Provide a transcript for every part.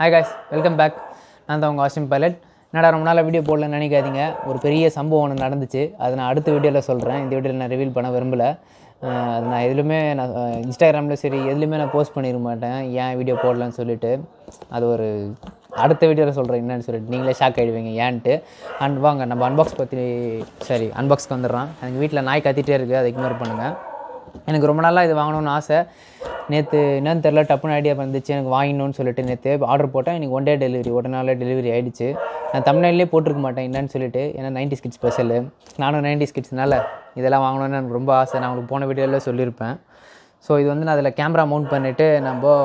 Hi guys, welcome back. நான் தான் உங்கள் ஆஸ்டின் பைலட். என்னடா ரொம்ப நாளாக வீடியோ போடலன்னு நினைக்காதீங்க. ஒரு பெரிய சம்பவம் ஒன்று நடந்துச்சு. அதை நான் அடுத்த வீடியோவில் சொல்கிறேன். இந்த வீடியோவில் நான் ரிவீல் பண்ண விரும்பலை. அது நான் எதுலையுமே நான் இன்ஸ்டாகிராமில் சரி எதுலையுமே நான் போஸ்ட் பண்ணிட மாட்டேன், ஏன் வீடியோ போடலன்னு சொல்லிவிட்டு. அது ஒரு அடுத்த வீடியோவில் சொல்கிறேன் என்னன்னு சொல்லிட்டு. நீங்களே ஷாக் ஆகிடுவீங்க ஏன்ட்டு. அண்ட் வாங்க நம்ம அன்பாக்ஸ்க்கு வந்துடுறான். எங்கள் வீட்டில் நாய் கத்திகிட்டே இருக்குது, அதை இக்னோர் பண்ணுங்கள். எனக்கு ரொம்ப நாளாக இது வாங்கணும்னு ஆசை. நேற்று என்னன்னு தெரில, டப்புன்னு ஐடியா வந்துச்சு எனக்கு வாங்கினோன்னு சொல்லிட்டு நேற்று ஆர்டர் போட்டேன். எனக்கு ஒன் டே டெலிவரி, ஒரு நாளில் டெலிவரி ஆகிடுச்சு. நான் தமிழ்நாட்டிலே போட்டிருக்க மாட்டேன் என்னன்னு சொல்லிட்டு, ஏன்னா 90's கிட்ஸ் ஸ்பெஷலு. நானும் 90's கிட்ஸ்னால இதெல்லாம் வாங்கணுன்னு எனக்கு ரொம்ப ஆசை. நான் உங்களுக்கு போன வீடியோவில் சொல்லியிருப்பேன். ஸோ இது வந்து நான் அதில் கேமரா மவுண்ட் பண்ணிவிட்டு நம்ம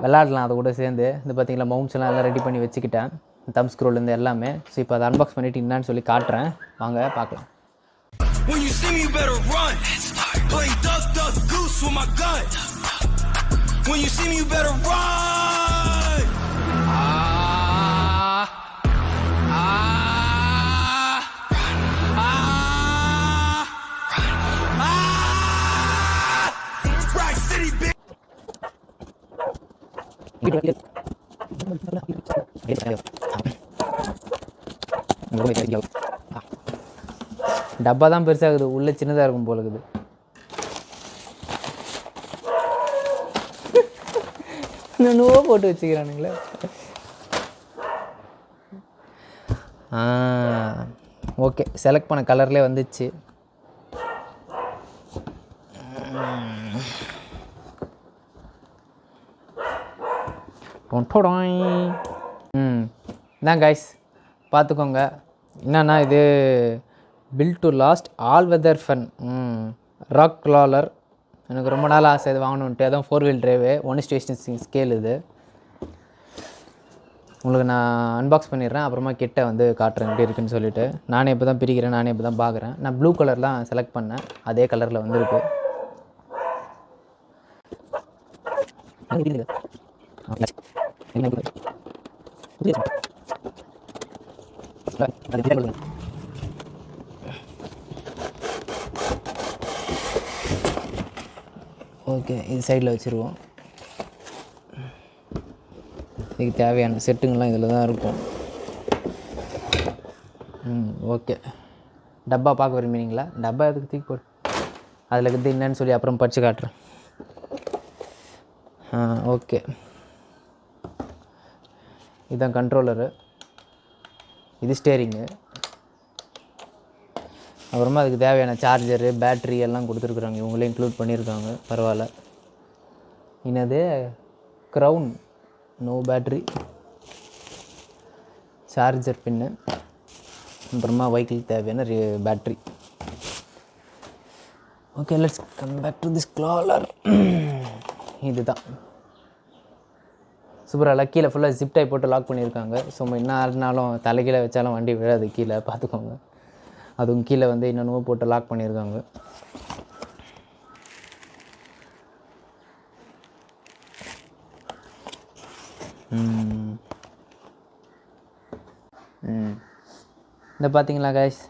விளாடலாம். அதை கூட சேர்ந்து இது பார்த்திங்களா, மவுண்ட்ஸ்லாம் எல்லாம் ரெடி பண்ணி வச்சுக்கிட்டேன், தம் ஸ்க்ரோலேருந்து எல்லாமே. ஸோ இப்போ அதை அன்பாக்ஸ் பண்ணிவிட்டு என்னான்னு சொல்லி காட்டுறேன், வாங்க பார்க்கலாம். When you see me, you better run. Play duck, duck, goose with my gun. When you see me, you better run. Rock City, bitch. டப்பா தான் பெருசாகுது, உள்ளே சின்னதாக இருக்கும் போல இருக்குது. நோவோ போட்டு வச்சுக்கிறானுங்களே. ஓகே, செலக்ட் பண்ண கலர்லேயே வந்துச்சு. இதான் கைஸ் பார்த்துக்கோங்க. என்னன்னா இது built to last all weather fun rock crawler. எனக்கு ரொம்ப நாள் ஆசை இது வாங்கணுன்ட்டு. அதான் 4-wheel drive 1:6 ஸ்கேல். இது உங்களுக்கு நான் அன்பாக்ஸ் பண்ணிடுறேன், அப்புறமா கிட்ட வந்து காட்டுறேன் எப்படி இருக்குன்னு சொல்லிவிட்டு. நானே இப்போ தான் பிரிக்கிறேன், நானே இப்போ தான் பார்க்குறேன். நான் ப்ளூ கலர் தான் செலக்ட் பண்ணேன், அதே கலரில் வந்துருக்கு. ஓகே, இது சைடில் வச்சுருவோம். இதுக்கு தேவையான செட்டுங்கள்லாம் இதில் தான் இருக்கும். ஓகே, டப்பா பார்க்க விரும்புகிறீங்களா? டப்பா எதுக்கு தூக்கி போடு, அதில் இருக்குது என்னன்னு சொல்லி அப்புறம் படித்து காட்டுறேன். ஓகே, இதுதான் கண்ட்ரோலரு, இது ஸ்டேரிங்கு, அப்புறமா அதுக்கு தேவையான சார்ஜரு, பேட்ரி எல்லாம் கொடுத்துருக்குறாங்க. இவங்களே இன்க்ளூட் பண்ணியிருக்காங்க, பரவாயில்ல. என்னது crown, no battery, charger pin, அப்புறமா பைக்கில் தேவையான battery. Okay, let's come back to this crawler. இதுதான் சூப்பராக கீழே ஃபுல்லாக ஜிப் டைப் போட்டு லாக் பண்ணியிருக்காங்க. ஸோ என்ன ஆறுனாலும் தலைகீழே வச்சாலும் வண்டி விழாது கீழே, பார்த்துக்கோங்க. அதுவும் கீழே வந்து என்னென்னவோ போட்டு லாக் பண்ணியிருக்காங்க. இந்த பார்த்தீங்களா கைஸ்,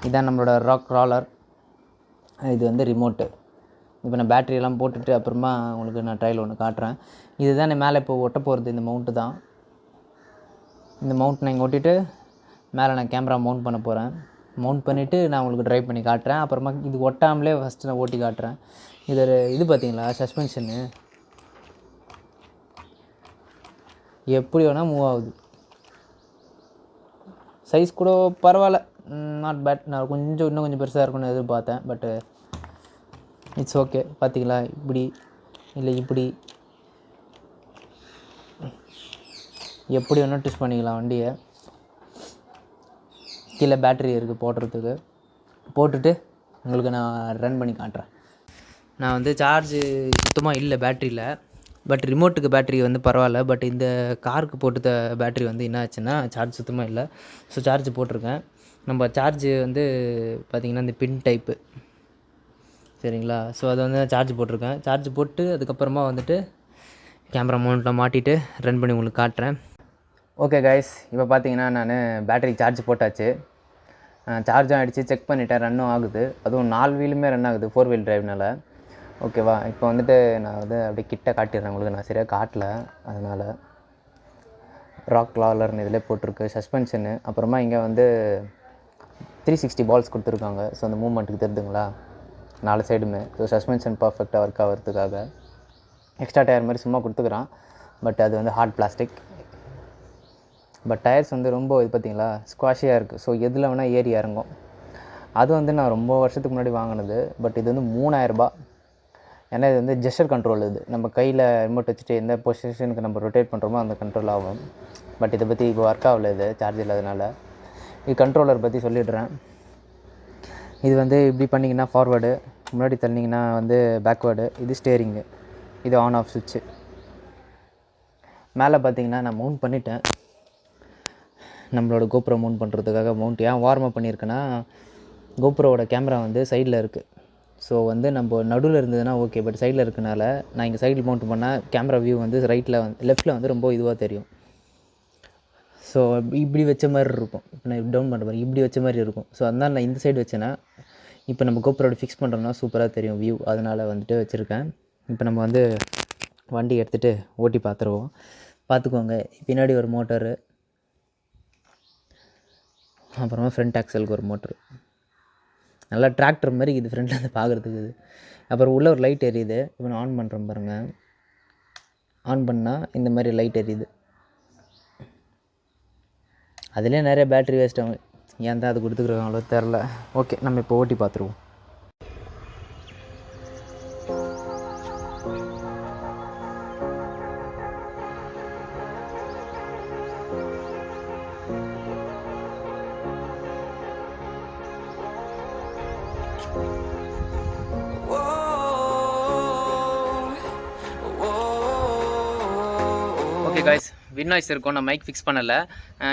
இதுதான் நம்மளோட ராக் க்ராலர். இது வந்து ரிமோட்டு. இப்போ நான் பேட்ரியெல்லாம் போட்டுட்டு அப்புறமா உங்களுக்கு நான் ட்ரையல் ஒன்று காட்டுறேன். இதுதான் நான் மேலே இப்போ ஒட்ட போகிறது, இந்த மவுண்ட்டு தான். இந்த மவுண்ட் நான் இங்கே ஒட்டிட்டு மேலே நான் கேமரா மவுண்ட் பண்ண போகிறேன். மவுண்ட் பண்ணிவிட்டு நான் உங்களுக்கு ட்ரைவ் பண்ணி காட்டுறேன். அப்புறமா இது ஒட்டாமலே ஃபஸ்ட்டு நான் ஓட்டி காட்டுறேன். இது பார்த்தீங்களா, சஸ்பென்ஷனு எப்படி வேணால் மூவ் ஆகுது. சைஸ் கூட பரவாயில்ல, நாட் பேட். நான் இன்னும் கொஞ்சம் பெருசாக இருக்கும்னு எதிர்பார்த்தேன், பட்டு இட்ஸ் ஓகே. பார்த்தீங்களா, இப்படி இல்லை இப்படி எப்படி வேணால் ட்விஸ்ட் பண்ணிக்கலாம் வண்டியை. கீழே பேட்ரி இருக்குது போடுறதுக்கு, போட்டுட்டு உங்களுக்கு நான் ரன் பண்ணி காட்டுறேன். நான் வந்து சார்ஜு சுத்தமாக இல்லை பேட்ரியில், பட் ரிமோட்டுக்கு பேட்ரி வந்து பரவாயில்ல. பட் இந்த காருக்கு போட்டு பேட்ரி வந்து என்ன ஆச்சுன்னா சார்ஜ் சுத்தமாக இல்லை. ஸோ சார்ஜ் போட்டிருக்கேன். நம்ம சார்ஜு வந்து பார்த்திங்கன்னா இந்த பின் டைப்பு, சரிங்களா. ஸோ அதை வந்து சார்ஜ் போட்டிருக்கேன். சார்ஜ் போட்டு அதுக்கப்புறமா வந்துட்டு கேமரா மவுண்ட்டில் மாட்டிட்டு ரன் பண்ணி உங்களுக்கு காட்டுறேன். ஓகே கைஸ், இப்போ பார்த்தீங்கன்னா நான் பேட்டரி சார்ஜ் போட்டாச்சு. சார்ஜும் ஆகிடுச்சு, செக் பண்ணிவிட்டேன், ரன்னும் ஆகுது. அதுவும் 4 வீலுமே ரன் ஆகுது 4-wheel driveனால. ஓகேவா? இப்போ வந்துட்டு நான் வந்து அப்படியே கிட்ட காட்டிடுறேன் உங்களுக்கு. நான் சரியாக காட்டல, அதனால். ராக் லாலர்னு இதில் போட்டிருக்கு சஸ்பென்ஷனு. அப்புறமா இங்கே வந்து 360 பால்ஸ் கொடுத்துருக்காங்க. ஸோ அந்த மூவ்மெண்ட்டுக்கு தெரியுதுங்களா, 4 சைடுமே. ஸோ சஸ்பென்ஷன் பர்ஃபெக்டாக ஒர்க் ஆகிறதுக்காக எக்ஸ்ட்ரா டயர் மாதிரி சும்மா கொடுத்துக்குறான். பட் அது வந்து ஹார்ட் பிளாஸ்டிக். பட் டயர்ஸ் வந்து ரொம்ப இது பார்த்திங்களா ஸ்குவாஷியாக இருக்குது. ஸோ எதில் வேணால் ஏறி இறங்கும். அது வந்து நான் ரொம்ப வருஷத்துக்கு முன்னாடி வாங்கினது. பட் இது வந்து 3000 ரூபாய். ஏன்னா இது வந்து ஜெஸ்டர் கண்ட்ரோல். இது நம்ம கையில் ரிமோட் வச்சுட்டு எந்த பொசிஷனுக்கு நம்ம ரொட்டேட் பண்ணுறோமோ அந்த கண்ட்ரோல் ஆகும். பட் இதை பற்றி இப்போ ஒர்க் ஆகல, இது சார்ஜ் இல்லாதனால. இது கண்ட்ரோலர் பற்றி சொல்லிடுறேன். இது வந்து இப்படி பண்ணிங்கன்னா ஃபார்வேர்டு, முன்னாடி தள்ளிங்கன்னா வந்து பேக்வேர்டு. இது ஸ்டேரிங்கு, இது ஆன் ஆஃப் சுவிட்சு. மேலே பார்த்தீங்கன்னா நான் மவுண்ட் பண்ணிட்டேன். நம்மளோட கோப்ரோ மவுண்ட் பண்ணுறதுக்காக மவுண்ட் ஏன் வார்ம் அப் பண்ணியிருக்கேன்னா, கோப்ரோவோட கேமரா வந்து சைடில் இருக்குது. ஸோ வந்து நம்ம நடுவில் இருந்ததுன்னா ஓகே, பட் சைடில் இருக்கனால நான் இங்கே சைடில் மவுண்ட் பண்ணால் கேமரா வியூ வந்து ரைட்டில் லெஃப்ட்டில் வந்து ரொம்ப இதுவாக தெரியும். ஸோ இப்படி வச்ச மாதிரி இருக்கும். இப்போ நான் டவுன் பண்ணுற மாதிரி இப்படி வச்ச மாதிரி இருக்கும். ஸோ அதனால் நான் இந்த சைடு வச்சேன்னா இப்போ நம்ம கோப்ரோட ஃபிக்ஸ் பண்ணுறோம்னா சூப்பராக தெரியும் வியூ. அதனால் வந்துட்டு வச்சுருக்கேன். இப்போ நம்ம வந்து வண்டி எடுத்துகிட்டு ஓட்டி பார்த்துருவோம். பார்த்துக்கோங்க, பின்னாடி ஒரு மோட்டரு, அப்புறமா ஃப்ரண்ட் ஆக்சலுக்கு ஒரு மோட்ரு. நல்லா டிராக்டர் மாதிரி இது ஃப்ரண்ட்டில் வந்து பார்க்குறதுக்கு. இது அப்புறம் உள்ளே ஒரு லைட் எரியுது. இப்போ நான் ஆன் பண்ணுறேன் பாருங்கள். ஆன் பண்ணால் இந்த மாதிரி லைட் எரியுது. அதுலேயே நிறைய பேட்ரி வேஸ்ட் ஆகும். ஏன் தான் அது கொடுத்துக்குறாங்களோ தெரில. ஓகே, நம்ம இப்போ ஓட்டி பார்த்துருவோம். ஓகே காய்ஸ், வின் நாய்ஸ் இருக்கும். நான் மைக் ஃபிக்ஸ் பண்ணலை.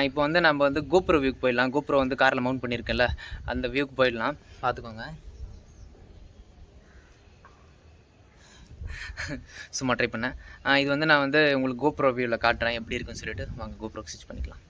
இப்போ வந்து நம்ம வந்து கோப்ரோ வியூக்கு போயிடலாம். கோப்ரோ வந்து காரில் மவுண்ட் பண்ணியிருக்கேன்ல, அந்த வியூக்கு போயிடலாம். பார்த்துக்கோங்க. சும்மா ட்ரை பண்ணேன். இது வந்து நான் வந்து உங்களுக்கு கோப்ரோ வியூவில் காட்டுறேன் எப்படி இருக்குன்னு சொல்லிட்டு. வாங்க கோப்ரோக்கு ஸ்விட்ச் பண்ணிக்கலாம்.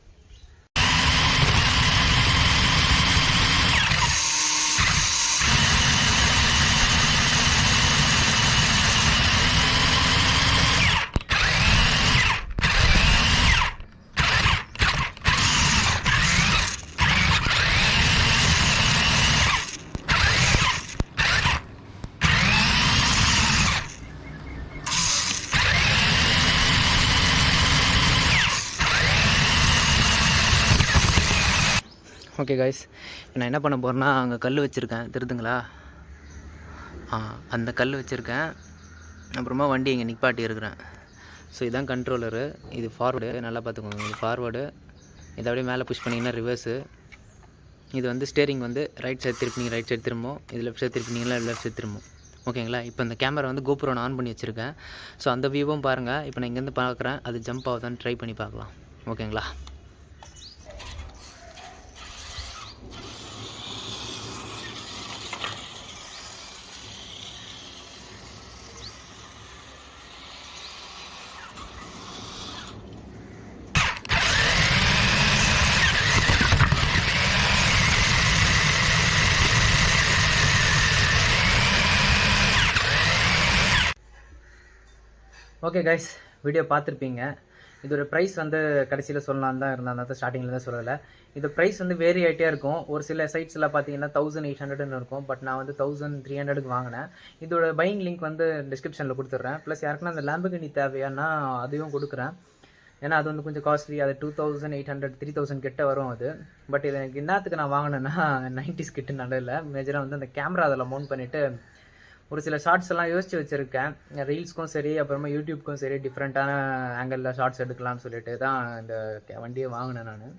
ஓகே காய்ஸ், நான் என்ன பண்ண போகிறேன்னா, அங்கே கல் வச்சுருக்கேன் தெரியுதுங்களா, அந்த கல் வச்சுருக்கேன். அப்புறமா வண்டி இங்கே நிப்பாட்டி இருக்கிறேன். ஸோ இதுதான் கண்ட்ரோலரு. இது ஃபார்வேர்டு, நல்லா பார்த்துக்கோங்க. இது ஃபார்வேர்டு. இதை அப்படியே மேலே புஷ் பண்ணிங்கன்னா ரிவர்ஸு. இது வந்து ஸ்டேரிங் வந்து ரைட் சைடு திருப்பினீங்க ரைட் சைடு திரும்பும். இது லெஃப்ட் சைடு திருப்பினீங்களா லெஃப்ட் சைடு திரும்பும். ஓகேங்களா? இப்போ இந்த கேமரா வந்து கோப்ரோ நான் ஆன் பண்ணி வச்சுருக்கேன். ஸோ அந்த வியூவும் பாருங்கள். இப்போ நான் இங்கேருந்து பார்க்குறேன், அது ஜம்ப் ஆகுதான்னு ட்ரை பண்ணி பார்க்கலாம். ஓகேங்களா? ஓகே கைஸ், வீடியோ பார்த்துருப்பீங்க. இதோட ப்ரைஸ் வந்து கடைசியில் சொல்லலாம் தான் இருந்தேன், அந்த ஸ்டார்டிங்கில் தான் சொல்லலை. இது ப்ரைஸ் வந்து வேரி ஆகிட்டே இருக்கும். ஒரு சில சைட்ஸில் பார்த்தீங்கன்னா 1800 இருக்கும். பட் நான் வந்து 1300 வாங்கினேன். இதோட பையிங் லிங்க் வந்து டிஸ்கிரிப்ஷனில் கொடுத்துட்றேன். ப்ளஸ் யாருக்குன்னா அந்த லேம்பர்கினி தேவையானா அதையும் கொடுக்குறேன். ஏன்னா அது வந்து கொஞ்சம் காஸ்ட்லி. அது 2800 3000 கிட்ட வரும் அது. பட் இது எனக்கு என்னத்துக்கு நான் வாங்கினேன்னா 90's கிட்ட நல்ல மேஜராக வந்து அந்த கேமரா அதில் மவுண்ட் பண்ணிவிட்டு ஒரு சில ஷார்ட்ஸ் எல்லாம் யோசிச்சு வச்சுருக்கேன். ரீல்ஸ்க்கும் சரி, அப்புறமா யூடியூப்க்கும் சரி, டிஃப்ரெண்ட்டான ஆங்கிளில் ஷார்ட்ஸ் எடுக்கலாம்னு சொல்லிட்டு தான் இந்த வண்டியை வாங்கினேன் நான்.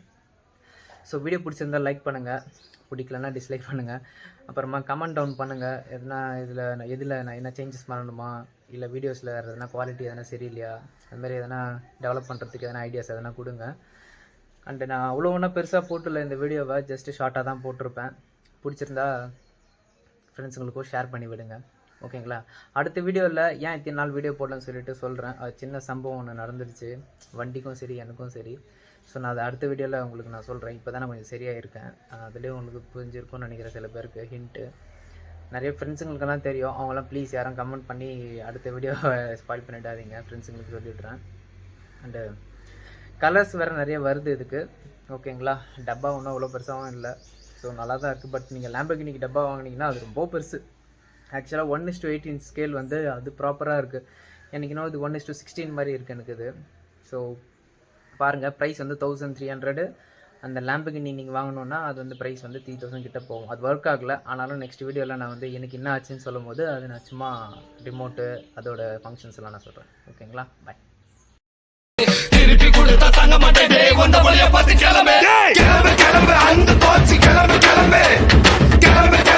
ஸோ வீடியோ பிடிச்சிருந்தால் லைக் பண்ணுங்கள், பிடிக்கலன்னா டிஸ்லைக் பண்ணுங்கள். அப்புறமா கமெண்ட் டவுன் பண்ணுங்கள். எதில் நான் என்ன சேஞ்சஸ் பண்ணணுமா, இல்லை வீடியோஸில் எதனா குவாலிட்டி எதனா சரியில்லையா, அதுமாதிரி எதனா டெவலப் பண்ணுறதுக்கு எதனா ஐடியாஸ் எதனா கொடுங்க. அண்டு நான் அவ்வளோ ஒன்றும் பெருசாக போட்டுல இந்த வீடியோவை, ஜஸ்ட்டு ஷார்ட்டாக தான் போட்டிருப்பேன். பிடிச்சிருந்தா ஃப்ரெண்ட்ஸுங்களுக்கும் ஷேர் பண்ணி விடுங்க. ஓகேங்களா? அடுத்த வீடியோவில் ஏன் இத்தனை நாள் வீடியோ போடலன்னு சொல்லிட்டு சொல்கிறேன். அது சின்ன சம்பவம் ஒன்று நடந்துருச்சு, வண்டிக்கும் சரி எனக்கும் சரி. ஸோ நான் அதை அடுத்த வீடியோவில் உங்களுக்கு நான் சொல்கிறேன். இப்போ தான் நான் கொஞ்சம் சரியாக இருக்கேன். அதுலேயும் உங்களுக்கு புரிஞ்சிருக்கும்னு நினைக்கிறேன் சில பேருக்கு ஹிண்ட்டு. நிறைய ஃப்ரெண்ட்ஸுங்களுக்கெல்லாம் தெரியும். அவங்களாம் ப்ளீஸ் யாரும் கமெண்ட் பண்ணி அடுத்த வீடியோ ஸ்பாயில் பண்ணிடாதீங்க, ஃப்ரெண்ட்ஸுங்களுக்கு சொல்லிவிட்றேன். அண்டு கலர்ஸ் வேறு நிறைய வருது இதுக்கு, ஓகேங்களா. டப்பா ஒன்றும் அவ்வளோ பெருசாகவும் இல்லை, ஸோ நல்லா தான் இருக்குது. பட் நீங்கள் லேம்பர்கினிக்கு டப்பா வாங்கினீங்கன்னா அது ரொம்ப பெருசு. ஆக்சுவலாக 1:8 ஸ்கேல் வந்து அது ப்ராப்பராக இருக்குது. எனக்கு இன்னும் இது 1:16 மாதிரி இருக்குது எனக்கு இது. ஸோ பாருங்கள், ப்ரைஸ் வந்து 1300. அந்த லேம்பர்கினி நீங்கள் வாங்கணுன்னா அது வந்து ப்ரைஸ் வந்து 3000 கிட்ட போகும். அது ஒர்க் ஆகலை, ஆனாலும் நெக்ஸ்ட் வீடியோவில் நான் வந்து எனக்கு என்ன ஆச்சுன்னு சொல்லும் போது அது நான் சும்மா ரிமோட்டு அதோட ஃபங்க்ஷன்ஸ் எல்லாம் நான் சொல்கிறேன். ஓகேங்களா, பாய். திருப்பி கொடுத்தா தங்க மாட்டேன், வந்த வழியை பார்த்து கிளம்பு கிளம்பு கிளம்பு, அந்த தோச்சி கிளம்பு கிளம்பு.